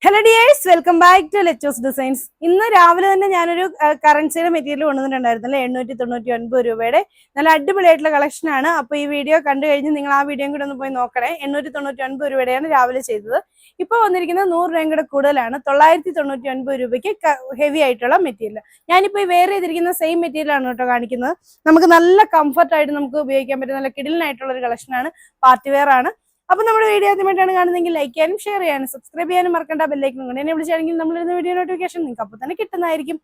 Hello dears, welcome back to Lectures Designs. ഇന്ന് രാവിലെ തന്നെ ഞാനൊരു കറൻസിയുടെ മെറ്റീരിയൽ കൊണ്ടുവന്നിട്ടുണ്ടായിരുന്നല്ലേ 899 രൂപയുടെ നല്ല അടിപൊളിയായിട്ടുള്ള കളക്ഷൻ ആണ്. അപ്പോൾ ഈ വീഡിയോ കണ്ടു കഴിഞ്ഞ് നിങ്ങൾ ആ വീഡിയോയും കൂടെ ഒന്ന് പോയി നോക്കണേ. 899 രൂപയുടെയാണ് രാവിലെ ചെയ്തത്. ഇപ്പോൾ വന്നിരിക്കുന്നത് 100 രൂപയും കൂടെ കൂടുതലാണ്. 999 രൂപയ്ക്ക് ഹെവി ആയിട്ടുള്ള മെറ്റീരിയൽ. ഞാനിപ്പോൾ ഈ വെയർ ചെയ്തിരിക്കുന്ന സെയിം മെറ്റീരിയൽ ആണ് കേട്ടോ കാണിക്കുന്നത്. നമുക്ക് നല്ല കംഫർട്ട് ആയിട്ട് നമുക്ക് ഉപയോഗിക്കാൻ പറ്റുന്ന നല്ല കിടിലനായിട്ടുള്ള ഒരു കളക്ഷൻ ആണ്. പാർട്ടി വെയർ ആണ്. അപ്പോൾ നമ്മുടെ വീഡിയോ ആദ്യമായിട്ടാണ് കാണുന്നതെങ്കിൽ ലൈക്ക് ചെയ്യാനും ഷെയർ ചെയ്യാനും സബ്സ്ക്രൈബ് ചെയ്യാനും മറക്കണ്ട. ബെല്ലൈക്കൺ കൊണ്ട് എന്നെ വിളിച്ചാണെങ്കിൽ നമ്മളിരുന്ന വീഡിയോ നോട്ടിഫിക്കേഷൻ നിങ്ങൾക്ക് അപ്പോൾ തന്നെ കിട്ടുന്നതായിരിക്കും.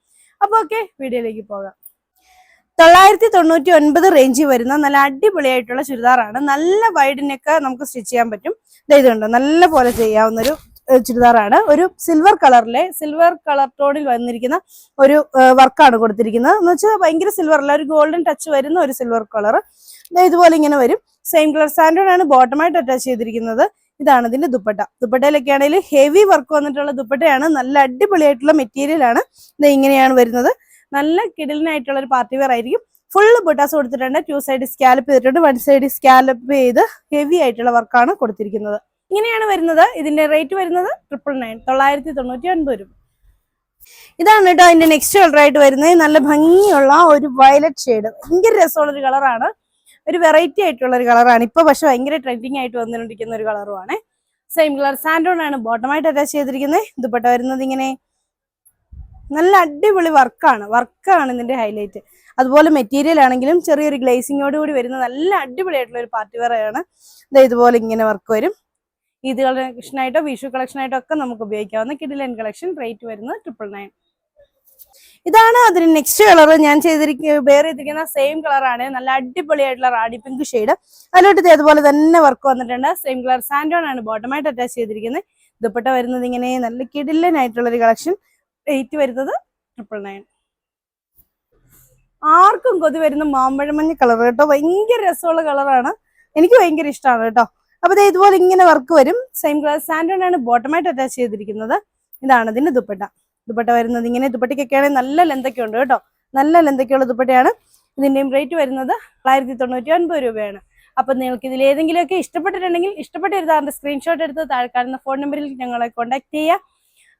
അപ്പോൾ ഓക്കെ, വീഡിയോയിലേക്ക് പോകാം. 999 റേഞ്ചിൽ വരുന്ന നല്ല അടിപൊളിയായിട്ടുള്ള ചുരിദാറാണ്. നല്ല വൈഡിനൊക്കെ നമുക്ക് സ്റ്റിച്ച് ചെയ്യാൻ പറ്റും. ഇതുണ്ട്, നല്ല പോലെ ചെയ്യാവുന്ന ഒരു ചുരിദാറാണ്. ഒരു സിൽവർ കളർ ടോണിൽ വന്നിരിക്കുന്ന ഒരു വർക്കാണ് കൊടുത്തിരിക്കുന്നത്. എന്ന് വെച്ചാൽ ഭയങ്കര സിൽവർ അല്ല, ഒരു ഗോൾഡൻ ടച്ച് വരുന്ന ഒരു സിൽവർ കളർ. ഇതുപോലെ ഇങ്ങനെ വരും. സെയിം കളർ സാൻഡോൺ ആണ് ബോട്ടമായിട്ട് അറ്റാച്ച് ചെയ്തിരിക്കുന്നത്. ഇതാണ് ഇതിന്റെ ദുപ്പട്ട. ദുപ്പട്ടയിലൊക്കെ ആണെങ്കിൽ ഹെവി വർക്ക് വന്നിട്ടുള്ള ദുപ്പട്ടയാണ്. നല്ല അടിപൊളിയായിട്ടുള്ള മെറ്റീരിയൽ ആണ്. ഇത് ഇങ്ങനെയാണ് വരുന്നത്. നല്ല കിടിലനായിട്ടുള്ള ഒരു പാർട്ടി വെയർ ആയിരിക്കും. ഫുള്ള് ബുട്ടാസ് കൊടുത്തിട്ടുണ്ട്. 2 സൈഡ് സ്കാലപ്പ് ചെയ്തിട്ടുണ്ട്. 1 സൈഡ് സ്കാലപ്പ് ചെയ്ത് ഹെവി ആയിട്ടുള്ള വർക്കാണ് കൊടുത്തിരിക്കുന്നത്. ഇങ്ങനെയാണ് വരുന്നത്. ഇതിന്റെ റേറ്റ് വരുന്നത് 999 രൂപ. ഇതാണ് കേട്ടോ അതിന്റെ നെക്സ്റ്റ് കളർ ആയിട്ട് വരുന്നത്. നല്ല ഭംഗിയുള്ള ഒരു വയലറ്റ് ഷെയ്ഡ്, ഭയങ്കര രസമുള്ള ഒരു കളറാണ്. ഒരു വെറൈറ്റി ആയിട്ടുള്ള ഒരു കളറാണ്. ഇപ്പൊ പക്ഷെ ഭയങ്കര ട്രെൻഡിങ് ആയിട്ട് വന്നുകൊണ്ടിരിക്കുന്ന ഒരു കളറുമാണ്. സെയിം കളർ സാൻഡോൺ ആണ് ബോട്ടമായിട്ട് അറ്റാച്ച് ചെയ്തിരിക്കുന്നത്. ദുപ്പട്ട വരുന്നത് ഇങ്ങനെ നല്ല അടിപൊളി വർക്കാണ് ഇതിന്റെ ഹൈലൈറ്റ്. അതുപോലെ മെറ്റീരിയൽ ആണെങ്കിലും ചെറിയൊരു ഗ്ലേസിങ്ങോട് കൂടി വരുന്ന നല്ല അടിപൊളിയായിട്ടുള്ള ഒരു പാർട്ടി വെയർ ആണ്. ഇതുപോലെ ഇങ്ങനെ വർക്ക് വരും. ഈദ് കളക്ഷനായിട്ടോ വിഷു കളക്ഷനായിട്ടോ ഒക്കെ നമുക്ക് ഉപയോഗിക്കാവുന്ന കിഡിലൻ കളക്ഷൻ. റേറ്റ് വരുന്നത് 999. ഇതാണ് അതിന് നെക്സ്റ്റ് കളർ. ഞാൻ വെയർ ചെയ്തിരിക്കുന്ന സെയിം കളറാണ്. നല്ല അടിപൊളിയായിട്ടുള്ള റാഡി പിങ്ക് ഷെയ്ഡ്. അതിലോട്ട് അതുപോലെ തന്നെ വർക്ക് വന്നിട്ടുണ്ട്. സെയിം കളർ സാൻഡോൺ ആണ് ബോട്ടമായിട്ട് അറ്റാച്ച് ചെയ്തിരിക്കുന്നത്. ദുപ്പട്ട വരുന്നത് ഇങ്ങനെ നല്ല കിടിലനായിട്ടുള്ള ഒരു കളക്ഷൻ. റേറ്റ് വരുന്നത് 999. ആർക്കും കൊതി വരുന്ന മാമ്പഴമഞ്ഞ കളർ കേട്ടോ. ഭയങ്കര രസമുള്ള കളറാണ്. എനിക്ക് ഭയങ്കര ഇഷ്ടമാണ് കേട്ടോ. അപ്പൊ ഇതുപോലെ ഇങ്ങനെ വർക്ക് വരും. സെയിം കളർ സാൻഡോൺ ആണ് ബോട്ടമായിട്ട് അറ്റാച്ച് ചെയ്തിരിക്കുന്നത്. ഇതാണ് ഇതിന്റെ ദുപ്പട്ട വരുന്നത് ഇങ്ങനെ. ദുപ്പട്ടയ്ക്കൊക്കെയാണെങ്കിൽ നല്ല ലെന്തൊക്കെ ഉണ്ട് കേട്ടോ. നല്ല ലെന്തൊക്കെയുള്ള ദുപ്പട്ടയാണ്. ഇതിന്റെയും റേറ്റ് വരുന്നത് 999 രൂപയാണ്. അപ്പൊ നിങ്ങൾക്ക് ഇതിൽ ഏതെങ്കിലുമൊക്കെ ഇഷ്ടപ്പെട്ടിട്ടുണ്ടെങ്കിൽ ഇഷ്ടപ്പെട്ട ഒരു സ്ക്രീൻഷോട്ട് എടുത്ത് താഴെ കാണുന്ന ഫോൺ നമ്പറിൽ ഞങ്ങളെ കോൺടാക്ട് ചെയ്യുക.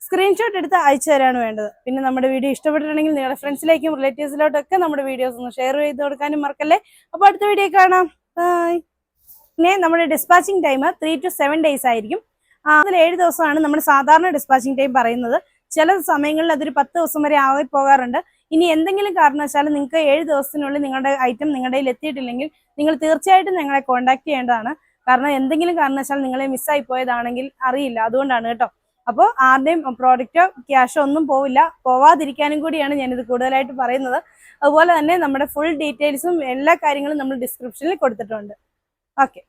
സ്ക്രീൻഷോട്ട് എടുത്ത് അയച്ചു തരാണ് വേണ്ടത്. പിന്നെ നമ്മുടെ വീഡിയോ ഇഷ്ടപ്പെട്ടിട്ടുണ്ടെങ്കിൽ നിങ്ങളുടെ ഫ്രണ്ട്സിലേക്കും റിലേറ്റീവ്സിലോട്ടൊക്കെ നമ്മുടെ വീഡിയോസ് ഒന്ന് ഷെയർ ചെയ്ത് കൊടുക്കാനും മറക്കല്ലേ. അപ്പൊ അടുത്ത വീഡിയോ കാണാം. ബൈ. പിന്നെ നമ്മുടെ ഡിസ്പാച്ചിങ് ടൈം 3 to 7 days ആയിരിക്കും. അതിൽ 7 ദിവസമാണ് നമ്മൾ സാധാരണ ഡിസ്പാച്ചിങ് ടൈം പറയുന്നത്. ചില സമയങ്ങളിൽ അതൊരു 10 ദിവസം വരെ ആയി പോകാറുണ്ട്. ഇനി എന്തെങ്കിലും കാരണവശാൽ നിങ്ങൾക്ക് 7 ദിവസത്തിനുള്ളിൽ നിങ്ങളുടെ ഐറ്റം നിങ്ങളുടെ കയ്യിൽ എത്തിയിട്ടില്ലെങ്കിൽ നിങ്ങൾ തീർച്ചയായിട്ടും ഞങ്ങളെ കോൺടാക്ട് ചെയ്യേണ്ടതാണ്. കാരണം എന്തെങ്കിലും കാരണവശാൽ നിങ്ങളെ മിസ്സായി പോയതാണെങ്കിൽ അറിയില്ല, അതുകൊണ്ടാണ് കേട്ടോ. അപ്പോൾ ആരുടെയും പ്രോഡക്റ്റോ ക്യാഷോ ഒന്നും പോവാതിരിക്കാനും കൂടിയാണ് ഞാനിത് കൂടുതലായിട്ട് പറയുന്നത്. അതുപോലെ തന്നെ നമ്മുടെ ഫുൾ ഡീറ്റെയിൽസും എല്ലാ കാര്യങ്ങളും നമ്മൾ ഡിസ്ക്രിപ്ഷനിൽ കൊടുത്തിട്ടുണ്ട്. ഓക്കെ.